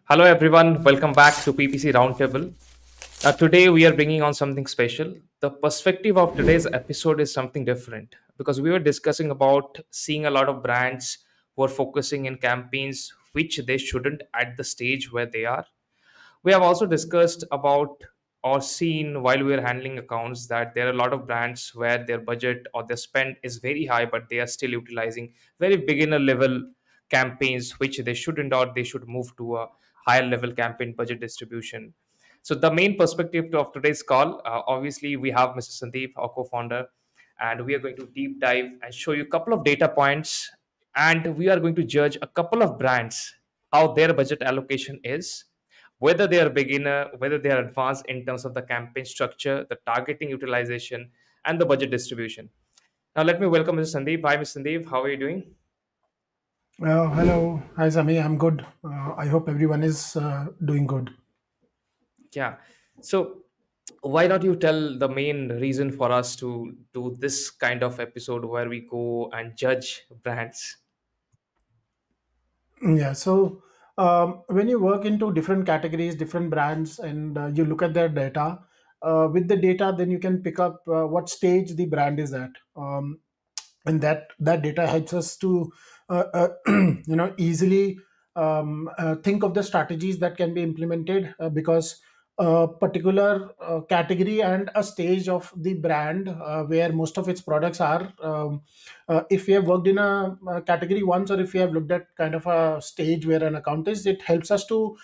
Hello, everyone. Welcome back to PPC Roundtable. Today, we are bringing on something special. The perspective of today's episode is something different because we were discussing about seeing a lot of brands who are focusing in campaigns which they shouldn't at the stage where they are. We have also discussed about or seen while we are handling accounts that there are a lot of brands where their budget or their spend is very high, but they are still utilizing very beginner level campaigns, which they shouldn't, or they should move to a higher level campaign budget distribution. So the main perspective of today's call, obviously, we have Mr. Sandeep, our co-founder, and we are going to deep dive and show you a couple of data points, and we are going to judge a couple of brands how their budget allocation is, whether they are beginner, whether they are advanced in terms of the campaign structure, the targeting utilization, and the budget distribution. Now, let me welcome Mr. Sandeep. Hi, Mr. Sandeep. How are you doing? Hello. Hi, Sami. I'm good. I hope everyone is doing good. Yeah. So, why not you tell the main reason for us to do this kind of episode where we go and judge brands? Yeah. So, when you work into different categories, different brands, and you look at their data, with the data, then you can pick up what stage the brand is at. And that data helps us to easily think of the strategies that can be implemented because a particular category and a stage of the brand where most of its products are, if we have worked in a category once, or if we have looked at kind of a stage where an account is, it helps us to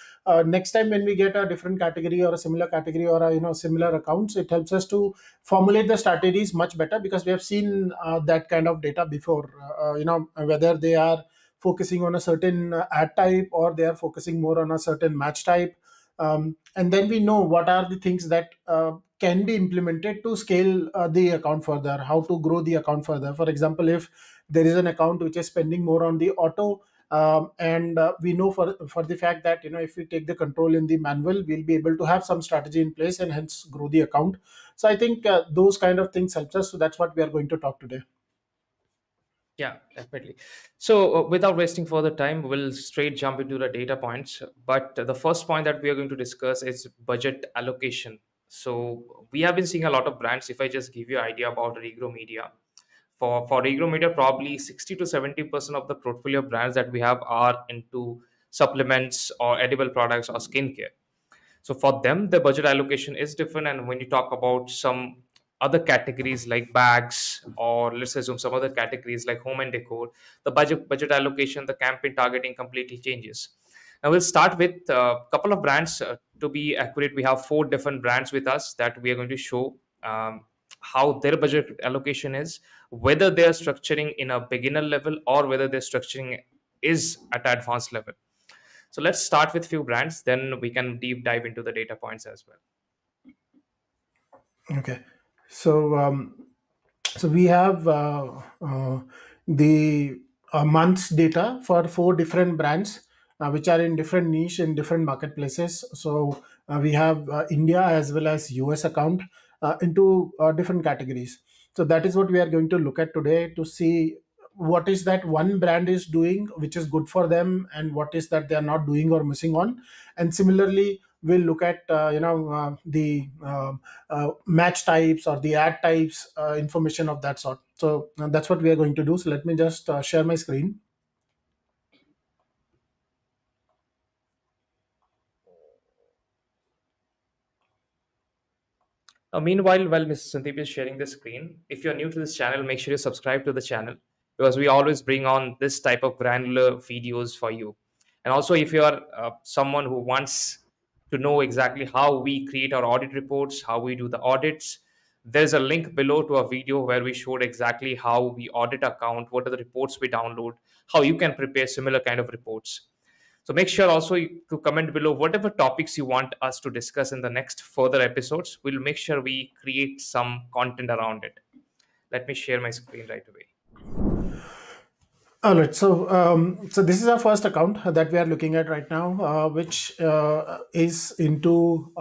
next time when we get a different category or a similar category or a, similar accounts, it helps us to formulate the strategies much better because we have seen that kind of data before. Whether they are focusing on a certain ad type or they are focusing more on a certain match type, and then we know what are the things that can be implemented to scale the account further, how to grow the account further. For example, if there is an account which is spending more on the auto, and we know for the fact that if we take the control in the manual, we'll be able to have some strategy in place and hence grow the account. So I think those kind of things helps us. So that's what we are going to talk today. Yeah, definitely. So, without wasting further time, we'll straight jump into the data points. But the first point that we are going to discuss is budget allocation. So, we have been seeing a lot of brands. If I just give you an idea about Regro Media, for Regro Media, probably 60 to 70% of the portfolio brands that we have are into supplements or edible products or skincare. So for them, the budget allocation is different. And when you talk about some other categories like bags, or let's assume some other categories like home and decor, the budget allocation, the campaign targeting completely changes. Now we'll start with a couple of brands. To be accurate, we have four different brands with us that we are going to show how their budget allocation is, whether they are structuring in a beginner level or whether their structuring is at advanced level. So let's start with few brands, then we can deep dive into the data points as well. Okay. So, we have the month's data for four different brands, which are in different niche in different marketplaces. So we have India as well as US account into different categories. So that is what we are going to look at today to see what is that one brand is doing which is good for them, and what is that they are not doing or missing on. And similarly, we'll look at the match types or the ad types, information of that sort. So that's what we are going to do. So let me just share my screen. Meanwhile, while Mr. Sandeep is sharing the screen, if you're new to this channel, make sure you subscribe to the channel because we always bring on this type of granular videos for you. And also, if you are someone who wants to know exactly how we create our audit reports, how we do the audits, there's a link below to a video where we showed exactly how we audit account, what are the reports we download, how you can prepare similar kind of reports. So make sure also to comment below whatever topics you want us to discuss in the next further episodes. We'll make sure we create some content around it. Let me share my screen right away. All right. So this is our first account that we are looking at right now, which is into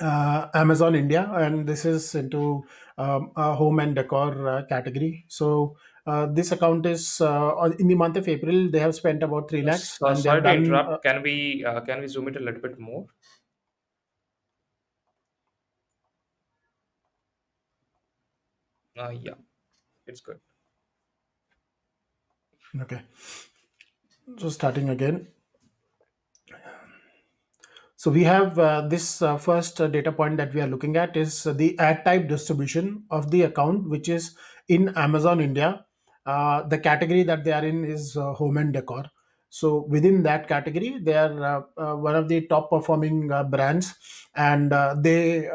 Amazon India, and this is into a home and decor category. So this account is in the month of April. They have spent about 3 lakhs, So, and they sorry have to done. interrupt. Can we zoom it a little bit more? Yeah, it's good. Okay, so starting again. So we have this first data point that we are looking at is the ad type distribution of the account, which is in Amazon India. The category that they are in is home and decor. So within that category, they are one of the top performing brands, and they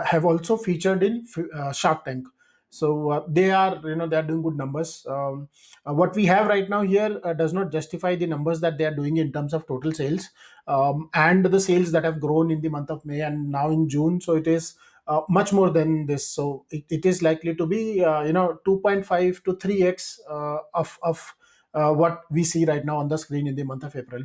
have also featured in Shark Tank. So they are doing good numbers. What we have right now here does not justify the numbers that they are doing in terms of total sales, and the sales that have grown in the month of May and now in June. So it is much more than this. So it is likely to be 2.5 to 3x of what we see right now on the screen in the month of April.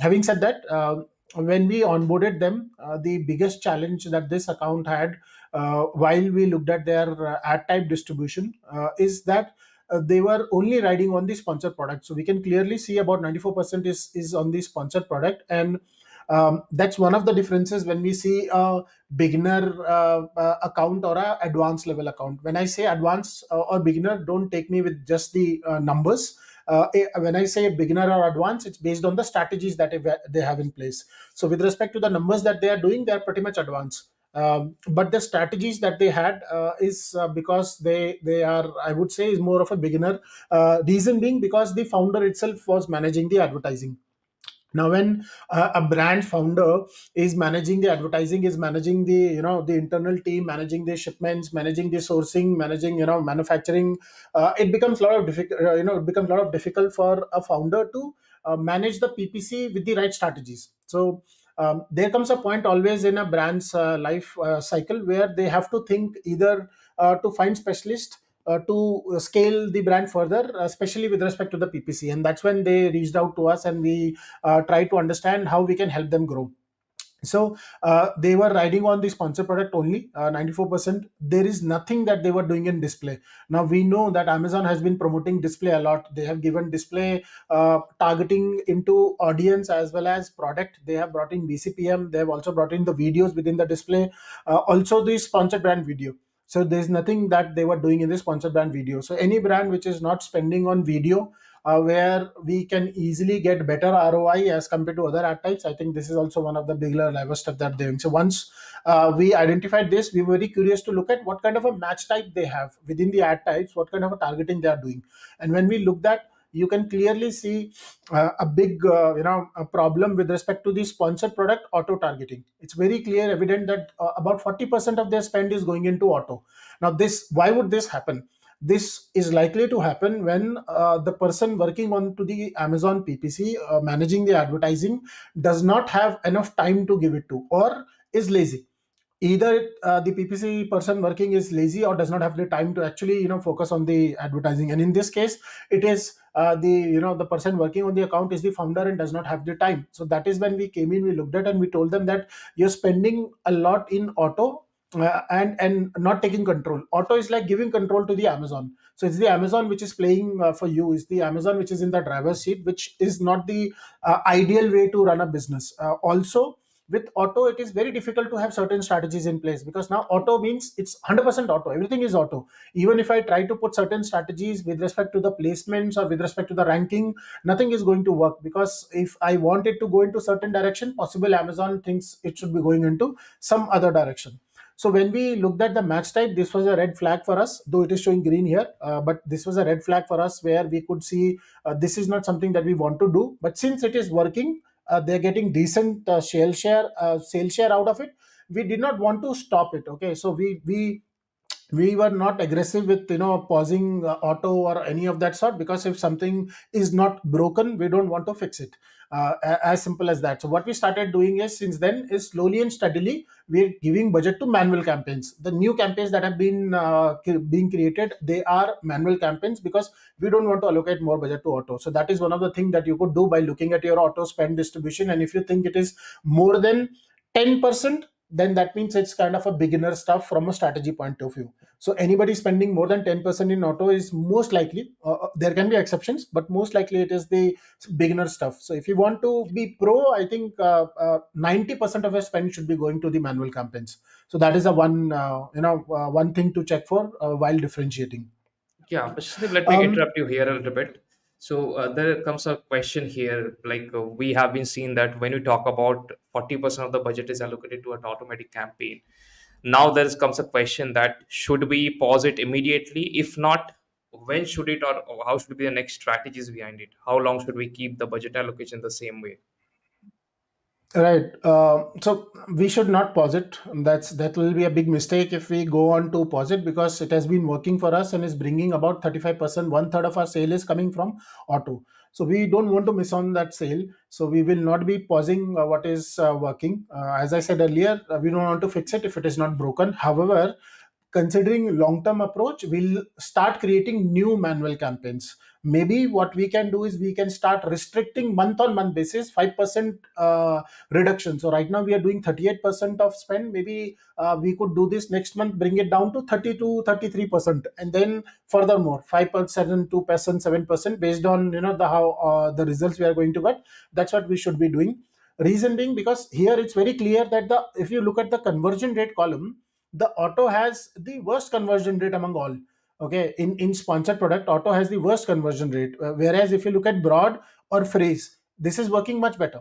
Having said that, when we onboarded them, the biggest challenge that this account had while we looked at their ad type distribution is that they were only riding on the sponsored product. So we can clearly see about 94% is on the sponsored product. And that's one of the differences when we see a beginner account or a advanced level account. When I say advanced or beginner, don't take me with just the numbers. When I say beginner or advanced, it's based on the strategies that they have in place. So with respect to the numbers that they are doing, they are pretty much advanced. But the strategies that they had is because they are, I would say, is more of a beginner. Reason being because the founder itself was managing the advertising. Now when a brand founder is managing the advertising, is managing the the internal team, managing the shipments, managing the sourcing, managing manufacturing, it becomes a lot of difficult, it becomes a lot of difficult for a founder to manage the PPC with the right strategies. So there comes a point always in a brand's life cycle where they have to think either to find specialists to scale the brand further, especially with respect to the PPC. And that's when they reached out to us, and we try to understand how we can help them grow. So they were riding on the sponsor product only, 94%. There is nothing that they were doing in display. Now we know that Amazon has been promoting display a lot. They have given display targeting into audience as well as product. They have brought in BCPM. They have also brought in the videos within the display, also the sponsored brand video. So there's nothing that they were doing in the sponsored brand video. So any brand which is not spending on video, where we can easily get better ROI as compared to other ad types, I think this is also one of the bigger lever stuff that they're doing. So once we identified this, we were very curious to look at what kind of a match type they have within the ad types, what kind of a targeting they are doing. And when we looked at, you can clearly see a big a problem with respect to the sponsored product auto targeting. It's very clear evident that about 40% of their spend is going into auto. Now this, why would this happen? This is likely to happen when the person working on to the Amazon PPC, managing the advertising, does not have enough time to give it to, or is lazy. Either the PPC person working is lazy or does not have the time to actually focus on the advertising. And in this case, it is the person working on the account is the founder and does not have the time. So that is when we came in, we looked at, and we told them that you're spending a lot in auto, and not taking control. Auto is like giving control to the Amazon. So it's the Amazon which is playing for you. It's the Amazon which is in the driver's seat, which is not the ideal way to run a business. Also, with auto, it is very difficult to have certain strategies in place, because now auto means it's 100% auto. Everything is auto. Even if I try to put certain strategies with respect to the placements or with respect to the ranking, nothing is going to work, because if I want it to go into certain direction, possible Amazon thinks it should be going into some other direction. So when we looked at the match type, this was a red flag for us, though it is showing green here. But this was a red flag for us, where we could see this is not something that we want to do. But since it is working, they're getting decent sales share out of it. We did not want to stop it. Okay, so we were not aggressive with pausing auto or any of that sort, because if something is not broken, we don't want to fix it. As simple as that. So what we started doing is, since then, is slowly and steadily we're giving budget to manual campaigns. The new campaigns that have been being created, they are manual campaigns, because we don't want to allocate more budget to auto. So that is one of the things that you could do by looking at your auto spend distribution. And if you think it is more than 10%, then that means it's kind of a beginner stuff from a strategy point of view. So anybody spending more than 10% in auto is most likely, there can be exceptions, but most likely it is the beginner stuff. So if you want to be pro, I think 90% of your spend should be going to the manual campaigns. So that is a one thing to check for while differentiating. Yeah, but Shnip, let me Um, interrupt you here a little bit. So there comes a question here. We have been seeing that when you talk about 40% of the budget is allocated to an automatic campaign. Now there comes a question that should we pause it immediately? If not, when should it, or how should be the next strategies behind it? How long should we keep the budget allocation the same way? Right. So we should not pause it. That will be a big mistake if we go on to pause it, because it has been working for us and is bringing about 35%. One third of our sale is coming from auto. So we don't want to miss on that sale. So we will not be pausing what is working. As I said earlier, we don't want to fix it if it is not broken. However, considering long term approach, we'll start creating new manual campaigns. Maybe what we can do is we can start restricting month on month basis 5% reduction. So right now we are doing 38% of spend. Maybe we could do this next month, bring it down to 30 to 33%, and then furthermore 5%, 2%, 7% based on the how the results we are going to get. That's what we should be doing. Reason being, because here it's very clear that the if you look at the conversion rate column, the auto has the worst conversion rate among all. Okay, in sponsored product, auto has the worst conversion rate, whereas if you look at broad or phrase, this is working much better.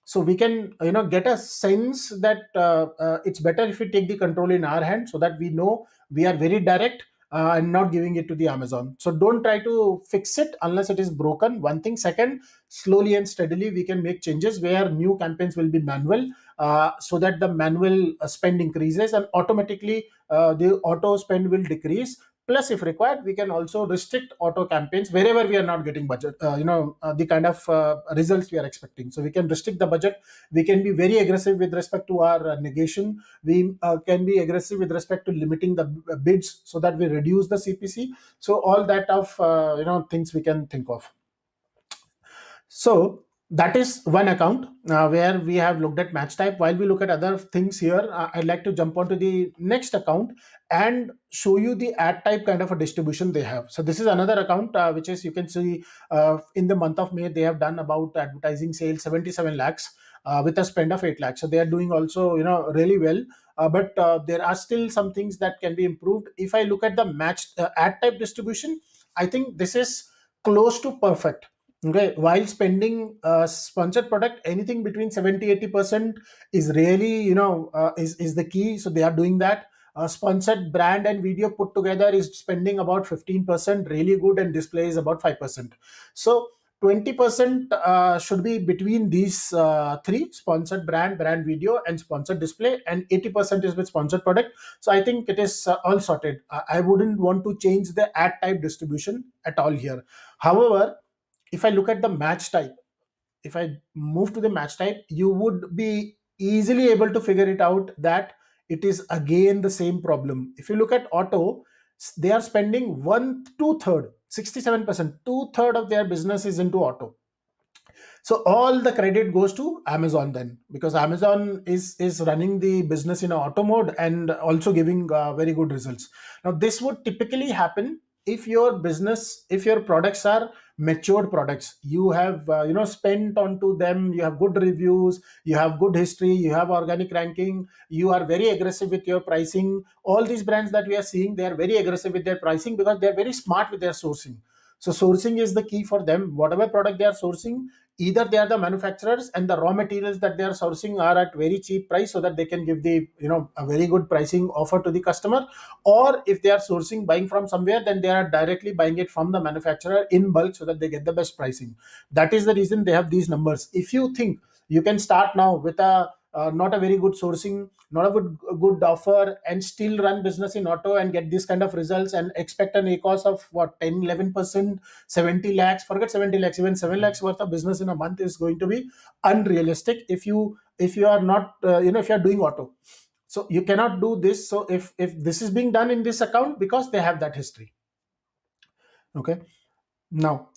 So we can get a sense that it's better if we take the control in our hand, so that we know we are very direct and not giving it to the Amazon. So don't try to fix it unless it is broken. One thing. Second, slowly and steadily we can make changes where new campaigns will be manual, so that the manual spend increases and automatically the auto spend will decrease. Plus, if required, we can also restrict auto campaigns wherever we are not getting budget, the kind of results we are expecting. So we can restrict the budget. We can be very aggressive with respect to our negation. We can be aggressive with respect to limiting the bids, so that we reduce the CPC. So all that of things we can think of. So that is one account where we have looked at match type. While we look at other things here, I'd like to jump onto the next account and show you the ad type kind of a distribution they have. So this is another account which is, you can see in the month of May, they have done about advertising sales 77 lakhs with a spend of 8 lakhs. So they are doing also really well. But there are still some things that can be improved. If I look at the matched ad type distribution, I think this is close to perfect. Okay, while spending sponsored product, anything between 70-80% is really is the key. So they are doing that. Sponsored brand and video put together is spending about 15%, really good, and display is about 5%. So 20% should be between these three: sponsored brand video, and sponsored display, and 80% is with sponsored product. So I think it is all sorted. I wouldn't want to change the ad type distribution at all here. However, if I look at the match type, if I move to the match type, you would be easily able to figure it out that it is again the same problem. If you look at auto, they are spending one two third, 67%, two third of their business is into auto. So all the credit goes to Amazon then, because Amazon is running the business in auto mode and also giving very good results. Now this would typically happen if your business, if your products are matured products, you have spent onto them, you have good reviews, you have good history, you have organic ranking, you are very aggressive with your pricing. All these brands that we are seeing, they are very aggressive with their pricing because they are very smart with their sourcing. So sourcing is the key for them. Whatever product they are sourcing, either they are the manufacturers and the raw materials that they are sourcing are at very cheap price, so that they can give the a very good pricing offer to the customer. Or if they are sourcing, buying from somewhere, then they are directly buying it from the manufacturer in bulk, so that they get the best pricing. That is the reason they have these numbers. If you think you can start now with a not a very good sourcing, not a good offer, and still run business in auto and get this kind of results, and expect an ACOS of what, 10 11%, 70 lakhs, forget 70 lakhs, even 7 lakhs worth of business in a month is going to be unrealistic if you are not if you are doing auto. So you cannot do this. So if this is being done in this account, because they have that history. Okay. Now,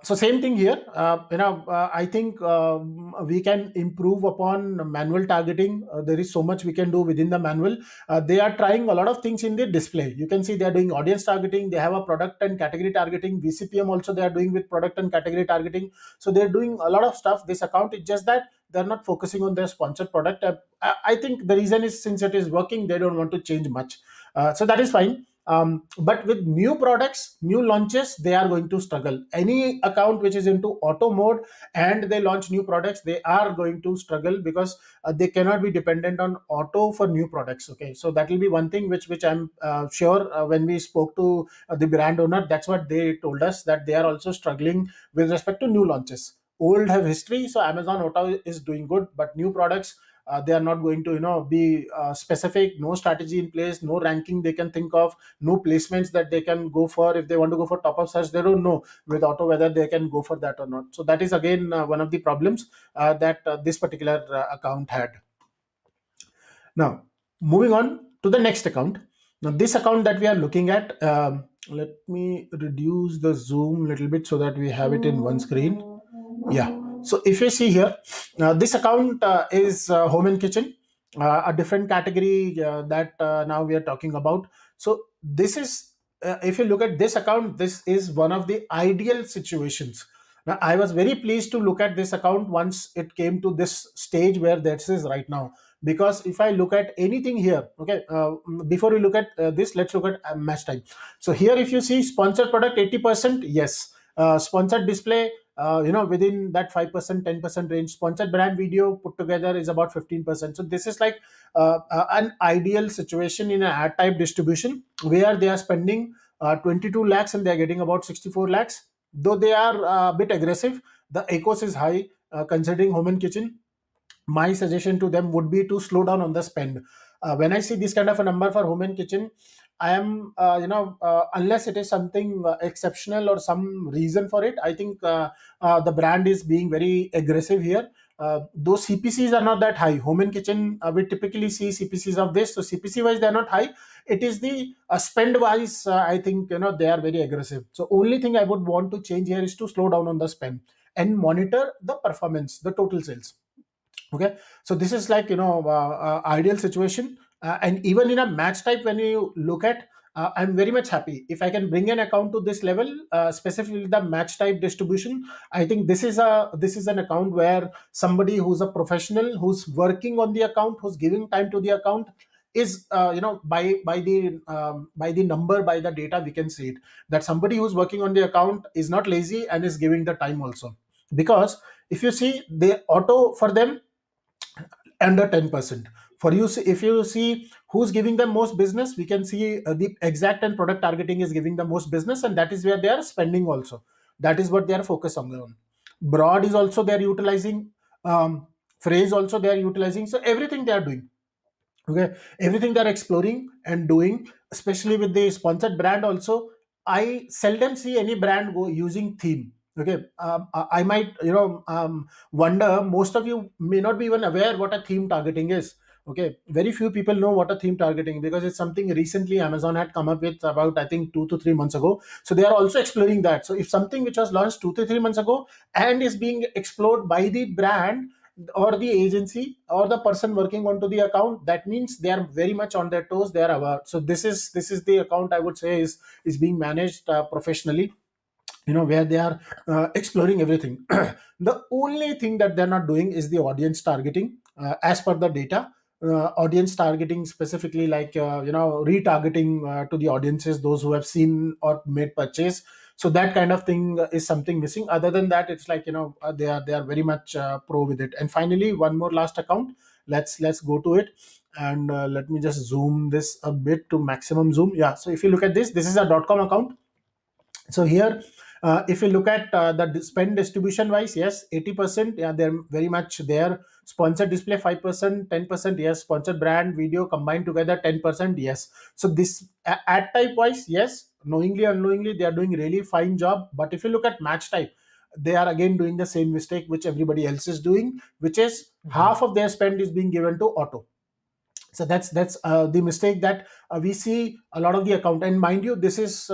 so same thing here. I think we can improve upon manual targeting. There is so much we can do within the manual. They are trying a lot of things in the display. You can see they are doing audience targeting. They have a product and category targeting. VCPM also they are doing with product and category targeting. So they're doing a lot of stuff. This account is just that they're not focusing on their sponsored product. I think the reason is since it is working, they don't want to change much. So that is fine. But with new products, new launches, they are going to struggle. Any account which is into auto mode and they launch new products, they are going to struggle because they cannot be dependent on auto for new products. Okay, so that will be one thing which I'm sure when we spoke to the brand owner, that's what they told us, that they are also struggling with respect to new launches. Old have history, so Amazon Auto is doing good, but new products, they are not going to be specific, no strategy in place, no ranking they can think of, no placements that they can go for. If they want to go for top of search, they don't know with auto whether they can go for that or not. So that is again one of the problems that this particular account had. Now, moving on to the next account. Now, this account that we are looking at, let me reduce the zoom a little bit so that we have it in one screen. Yeah. So if you see here, this account is home and kitchen, a different category that now we are talking about. So this is, if you look at this account, this is one of the ideal situations. Now, I was very pleased to look at this account once it came to this stage where this is right now. Because if I look at anything here, okay, before we look at this, let's look at match time. So here, if you see sponsored product 80%, yes. Sponsored display, within that 5% 10% range. Sponsored brand video put together is about 15%. So this is like an ideal situation in an ad type distribution where they are spending 22 lakhs and they are getting about 64 lakhs. Though they are a bit aggressive, the ACOS is high considering home and kitchen. My suggestion to them would be to slow down on the spend. When I see this kind of a number for home and kitchen, I am, unless it is something exceptional or some reason for it, I think the brand is being very aggressive here. Those CPCs are not that high. Home and kitchen, we typically see CPCs of this. So CPC wise, they're not high. It is the spend wise, I think, they are very aggressive. So only thing I would want to change here is to slow down on the spend and monitor the performance, the total sales. Okay, so this is like ideal situation, and even in a match type when you look at, I'm very much happy if I can bring an account to this level, specifically the match type distribution. I think this is an account where somebody who's a professional, who's working on the account, who's giving time to the account, is by the number, by the data, we can see it, that somebody who's working on the account is not lazy and is giving the time also. Because if you see, the auto for them under 10%. For you, if you see who's giving them most business, we can see the exact and product targeting is giving the most business, and that is where they are spending also. That is what they are focused on. Broad is also they are utilizing, phrase also they are utilizing. So everything they are doing. Okay, everything they're exploring and doing, especially with the sponsored brand also. I seldom see any brand go using theme. Okay, I might wonder, most of you may not be even aware what a theme targeting is. Okay, very few people know what a theme targeting, because it's something recently Amazon had come up with about, I think, 2 to 3 months ago. So they are also exploring that. So if something which was launched 2 to 3 months ago and is being explored by the brand or the agency or the person working onto the account, that means they are very much on their toes, they are aware. So this is the account, I would say, is being managed professionally, where they are exploring everything. The only thing that they're not doing is the audience targeting, as per the data. Audience targeting specifically, like retargeting to the audiences, those who have seen or made purchase. So that kind of thing is something missing. Other than that, it's like, they are very much pro with it. And finally, one more last account. Let's go to it, and let me just zoom this a bit to maximum zoom. Yeah, so if you look at this is a .com account. So here, if you look at the spend distribution wise, yes, 80%, yeah, they're very much there. Sponsored display 5%, 10%, yes. Sponsored brand video combined together 10%, yes. So this ad type wise, yes, knowingly unknowingly, they are doing really fine job. But if you look at match type, they are again doing the same mistake which everybody else is doing, which is Mhm. half of their spend is being given to auto. So that's the mistake that we see a lot of the account. And mind you, this is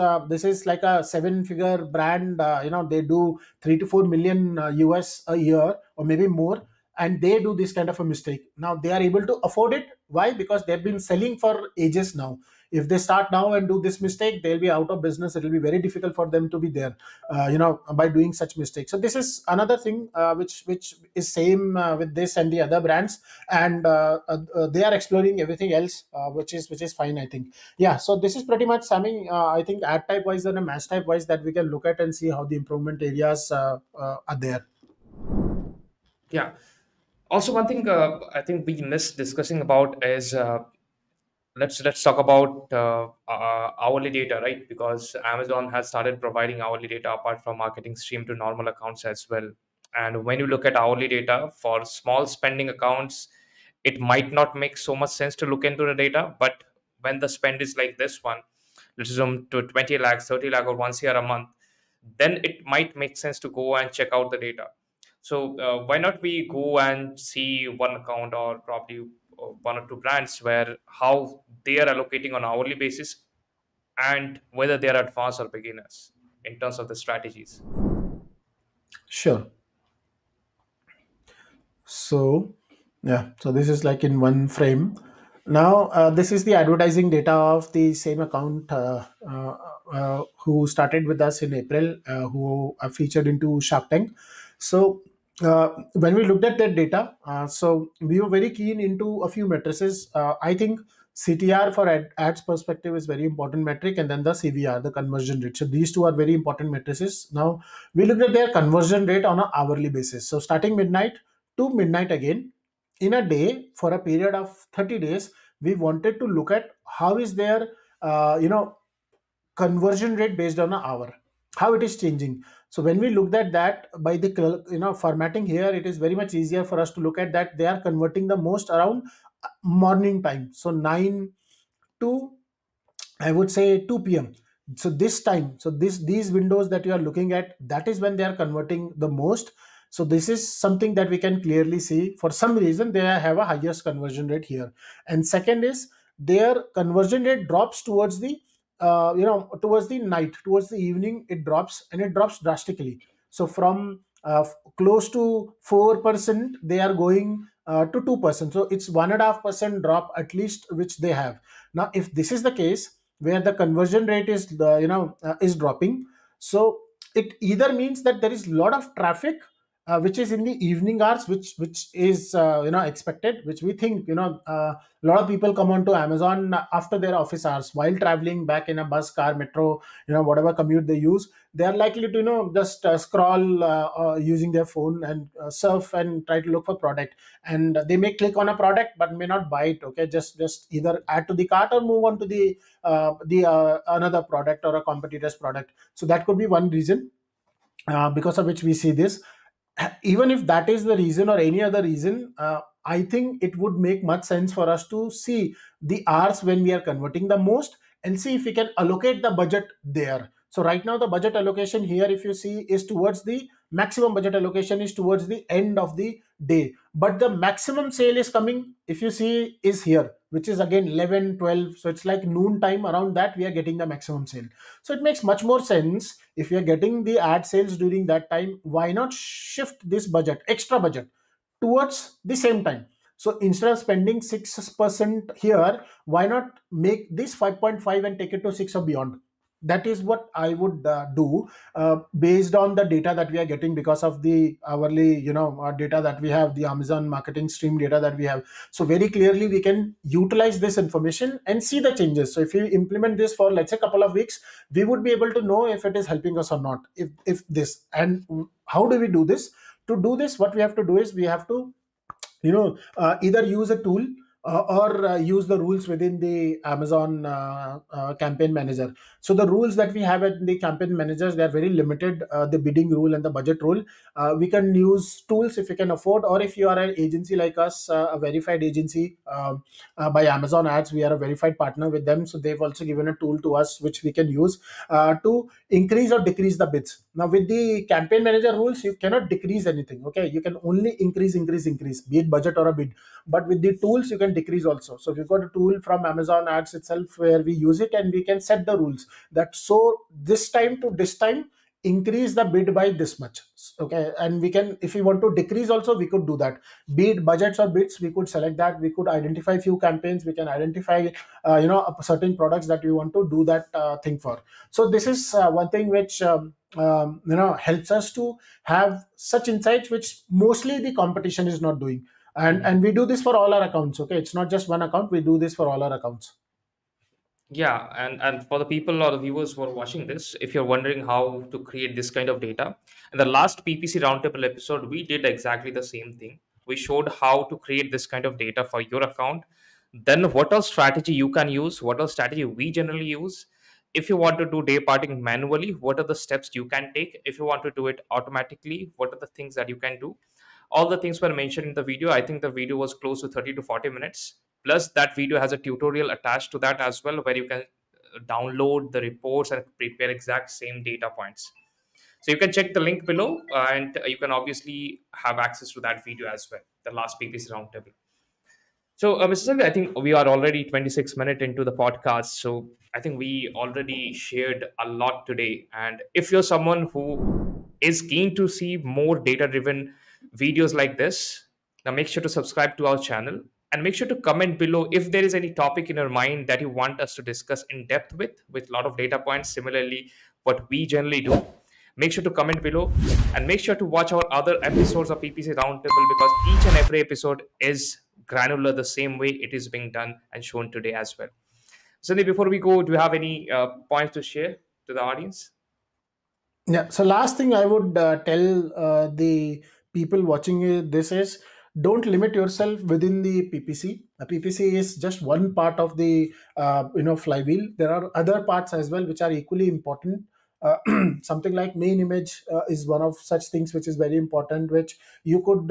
like a seven figure brand. They do 3 to 4 million US a year or maybe more, and they do this kind of a mistake. Now they are able to afford it. Why? Because they've been selling for ages now. If they start now and do this mistake, they'll be out of business. It will be very difficult for them to be there, by doing such mistakes. So this is another thing which is same with this and the other brands. And they are exploring everything else, which is fine, I think. Yeah, so this is pretty much Sammy. I think ad type wise and a match type wise that we can look at and see how the improvement areas are there. Yeah. Also, one thing I think we missed discussing about is let's talk about hourly data, right? Because Amazon has started providing hourly data apart from marketing stream to normal accounts as well. And when you look at hourly data for small spending accounts, it might not make so much sense to look into the data. But when the spend is like this one, let's assume to 20 lakhs, 30 lakh, or once year a month, then it might make sense to go and check out the data. So why not we go and see one account or probably one or two brands where how they are allocating on hourly basis and whether they are advanced or beginners in terms of the strategies. Sure. So, yeah, so this is like in one frame. Now, this is the advertising data of the same account who started with us in April, who are featured into Shark Tank. So, when we looked at that data, so we were very keen into a few matrices. I think CTR for ads perspective is very important metric, and then the CVR, the conversion rate. So these two are very important matrices. Now, we looked at their conversion rate on an hourly basis. So starting midnight to midnight again in a day for a period of 30 days, we wanted to look at how is their conversion rate based on an hour, how it is changing. So when we looked at that by the formatting here, it is very much easier for us to look at that they are converting the most around morning time, so 9 to, I would say, 2 p.m. So this time, so these windows that you are looking at, that is when they are converting the most. So this is something that we can clearly see. For some reason, they have a highest conversion rate here. And second is their conversion rate drops towards the towards the night, towards the evening. It drops, and it drops drastically. So from close to 4%, they are going to 2%. So it's 1.5% drop at least, which they have. Now, if this is the case, where the conversion rate is dropping, so it either means that there is a lot of traffic which is in the evening hours, which is expected, which we think a lot of people come onto Amazon after their office hours while traveling back in a bus, car, metro, whatever commute they use. They are likely to just scroll using their phone and surf and try to look for product, and they may click on a product but may not buy it. Okay, just either add to the cart or move on to the another product or a competitor's product. So that could be one reason because of which we see this. Even if that is the reason or any other reason, I think it would make much sense for us to see the hours when we are converting the most and see if we can allocate the budget there. So right now the budget allocation here, if you see, is towards the maximum budget allocation is towards the end of the day, but the maximum sale is coming, if you see, is here, which is again 11, 12. So it's like noon time, around that we are getting the maximum sale. So it makes much more sense. If you're getting the ad sales during that time, why not shift this budget, extra budget, towards the same time? So instead of spending 6% here, why not make this 5.5 and take it to 6 or beyond? That is what I would do based on the data that we are getting because of the hourly data that we have, the Amazon marketing stream data that we have. So very clearly we can utilize this information and see the changes. So if you implement this for, let's say, a couple of weeks, we would be able to know if it is helping us or not. If this, and how do we do this? To do this, what we have to do is we have to either use a tool or use the rules within the Amazon campaign manager. So the rules that we have at the campaign managers, they are very limited, the bidding rule and the budget rule. We can use tools if you can afford, or if you are an agency like us, a verified agency by Amazon ads, we are a verified partner with them, so they've also given a tool to us which we can use to increase or decrease the bids. Now with the campaign manager rules, you cannot decrease anything. Okay, you can only increase, be it budget or a bid. But with the tools, you can can decrease also. So we've got a tool from Amazon ads itself where we use it and we can set the rules that so this time to this time increase the bid by this much. Okay, and we can, if we want to decrease also, we could do that. Be it budgets or bids, we could select that. We could identify few campaigns, we can identify certain products that we want to do that thing for. So this is one thing which helps us to have such insights which mostly the competition is not doing. And we do this for all our accounts. Okay, it's not just one account, we do this for all our accounts. Yeah, and for the people or the viewers who are watching this, if you're wondering how to create this kind of data, in the last PPC Roundtable episode, we did exactly the same thing. We showed how to create this kind of data for your account. Then, what else strategy you can use? What else strategy we generally use? If you want to do day parting manually, what are the steps you can take? If you want to do it automatically, what are the things that you can do? All the things were mentioned in the video. I think the video was close to 30 to 40 minutes. Plus, that video has a tutorial attached to that as well, where you can download the reports and prepare exact same data points. So you can check the link below, and you can obviously have access to that video as well, the last PPC roundtable. So, Mr. Sanjay, I think we are already 26 minutes into the podcast. So, I think we already shared a lot today. And if you're someone who is keen to see more data driven videos like this, now make sure to subscribe to our channel and make sure to comment below if there is any topic in your mind that you want us to discuss in depth with a lot of data points. Similarly, what we generally do. Make sure to comment below and make sure to watch our other episodes of PPC Roundtable because each and every episode is granular the same way it is being done and shown today as well. Cindy, before we go, do you have any points to share to the audience? Yeah. So last thing I would tell the people watching this is don't limit yourself within the PPC. A PPC is just one part of the flywheel. There are other parts as well which are equally important. Something like main image is one of such things which is very important, which you could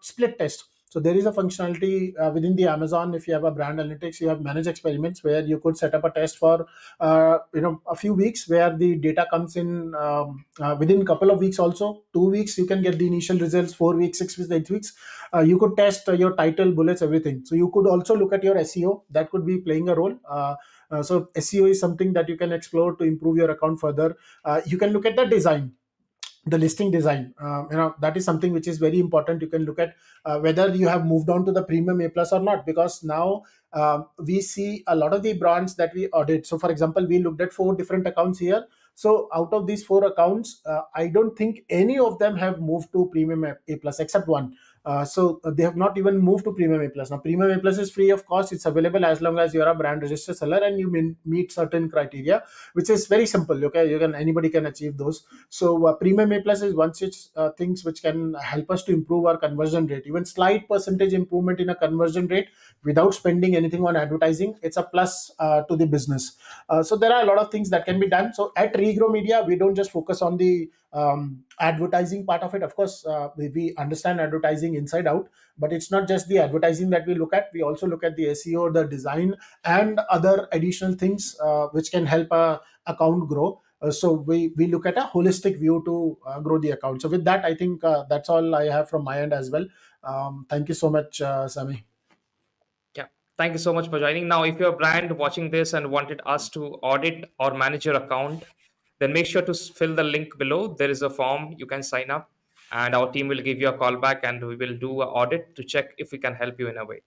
split test. So there is a functionality within the Amazon. If you have a brand analytics, you have managed experiments where you could set up a test for a few weeks where the data comes in within a couple of weeks. Also 2 weeks you can get the initial results, 4 weeks, 6 weeks, 8 weeks. You could test your title, bullets, everything. So you could also look at your SEO. That could be playing a role. So SEO is something that you can explore to improve your account further. You can look at the design, the listing design. That is something which is very important. You can look at whether you have moved on to the premium A plus or not, because now we see a lot of the brands that we audit. So for example, we looked at 4 different accounts here. So out of these 4 accounts, I don't think any of them have moved to premium A plus except one. So they have not even moved to premium A plus. Now premium A plus is free of cost. It's available as long as you're a brand registered seller and you meet certain criteria, which is very simple. Okay, anybody can achieve those. So premium A plus is one such things which can help us to improve our conversion rate. Even slight percentage improvement in a conversion rate without spending anything on advertising, it's a plus to the business. So there are a lot of things that can be done. So at Regro Media, we don't just focus on the advertising part of it. Of course, we understand advertising inside out, but it's not just the advertising that we look at. We also look at the SEO, the design, and other additional things which can help a account grow. So we look at a holistic view to grow the account. So with that, I think that's all I have from my end as well. Thank you so much, Sami. Yeah. Thank you so much for joining. Now, if you're a brand watching this and wanted us to audit or manage your account, then make sure to fill the link below. There is a form you can sign up, and our team will give you a call back and we will do an audit to check if we can help you in a way.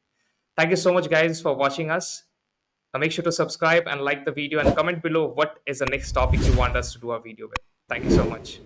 Thank you so much, guys, for watching us. Now, make sure to subscribe and like the video and comment below what is the next topic you want us to do a video with. Thank you so much.